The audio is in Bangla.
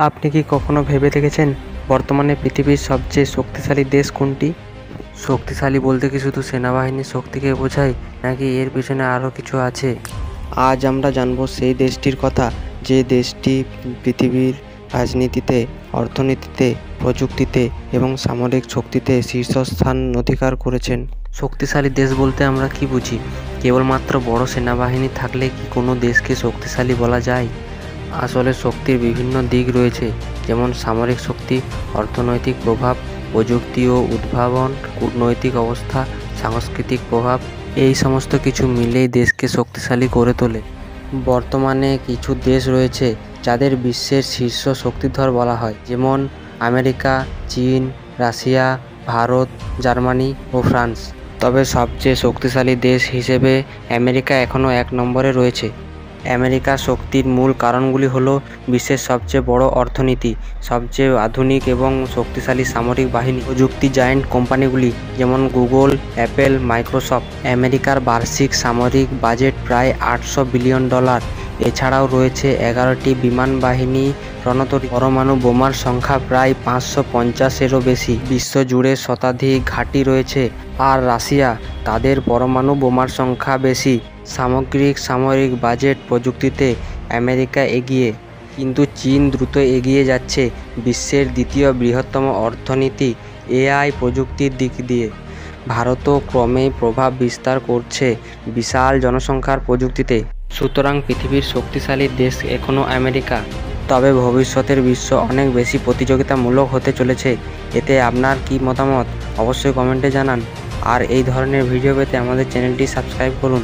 আপনি কি কখনো ভেবে দেখেছেন বর্তমানে পৃথিবীর সবচেয়ে শক্তিশালী দেশ কোনটি? শক্তিশালী বলতে কি শুধু সেনাবাহিনীর শক্তিকে বোঝায়, নাকি এর পেছনে আরও কিছু আছে? আজ আমরা জানব সেই দেশটির কথা, যে দেশটি পৃথিবীর রাজনীতিতে, অর্থনীতিতে, প্রযুক্তিতে এবং সামরিক শক্তিতে শীর্ষস্থান অধিকার করেছেন। শক্তিশালী দেশ বলতে আমরা কি বুঝি? কেবলমাত্র বড় সেনাবাহিনী থাকলে কি কোনো দেশকে শক্তিশালী বলা যায়? আসলে শক্তির বিভিন্ন দিক রয়েছে, যেমন সামরিক শক্তি, অর্থনৈতিক প্রভাব, প্রযুক্তি ও উদ্ভাবন, কূটনৈতিক অবস্থা, সাংস্কৃতিক প্রভাব। এই সমস্ত কিছু মিলেই দেশকে শক্তিশালী করে তোলে। বর্তমানে কিছু দেশ রয়েছে যাদের বিশ্বের শীর্ষ শক্তিধর বলা হয়, যেমন আমেরিকা, চীন, রাশিয়া, ভারত, জার্মানি ও ফ্রান্স। তবে সবচেয়ে শক্তিশালী দেশ হিসেবে আমেরিকা এখনও 1 নম্বরে রয়েছে। আমেরিকার শক্তির মূল কারণগুলি হলো বিশ্বের সবচেয়ে বড় অর্থনীতি, সবচেয়ে আধুনিক এবং শক্তিশালী সামরিক বাহিনী, প্রযুক্তি জায়ান্ট কোম্পানিগুলি যেমন গুগল, অ্যাপেল, মাইক্রোসফট। আমেরিকার বার্ষিক সামরিক বাজেট প্রায় $800 বিলিয়ন। এছাড়াও রয়েছে 11টি বিমান বাহিনী, রণতরী, পরমাণু বোমার সংখ্যা প্রায় 550-এরও বেশি। বিশ্বজুড়ে শতাধিক ঘাঁটি রয়েছে। আর রাশিয়া, তাদের পরমাণু বোমার সংখ্যা বেশি। সামগ্রিক সামরিক বাজেট প্রযুক্তিতে আমেরিকা এগিয়ে, কিন্তু চীন দ্রুত এগিয়ে যাচ্ছে বিশ্বের দ্বিতীয় বৃহত্তম অর্থনীতি এআই প্রযুক্তির দিক দিয়ে। ভারতও ক্রমেই প্রভাব বিস্তার করছে বিশাল জনসংখ্যার প্রযুক্তিতে। সুতরাং পৃথিবীর শক্তিশালী দেশ এখনও আমেরিকা। তবে ভবিষ্যতের বিশ্ব অনেক বেশি প্রতিযোগিতামূলক হতে চলেছে। এতে আপনার কি মতামত অবশ্যই কমেন্টে জানান। আর এই ধরনের ভিডিও পেতে আমাদের চ্যানেলটি সাবস্ক্রাইব করুন।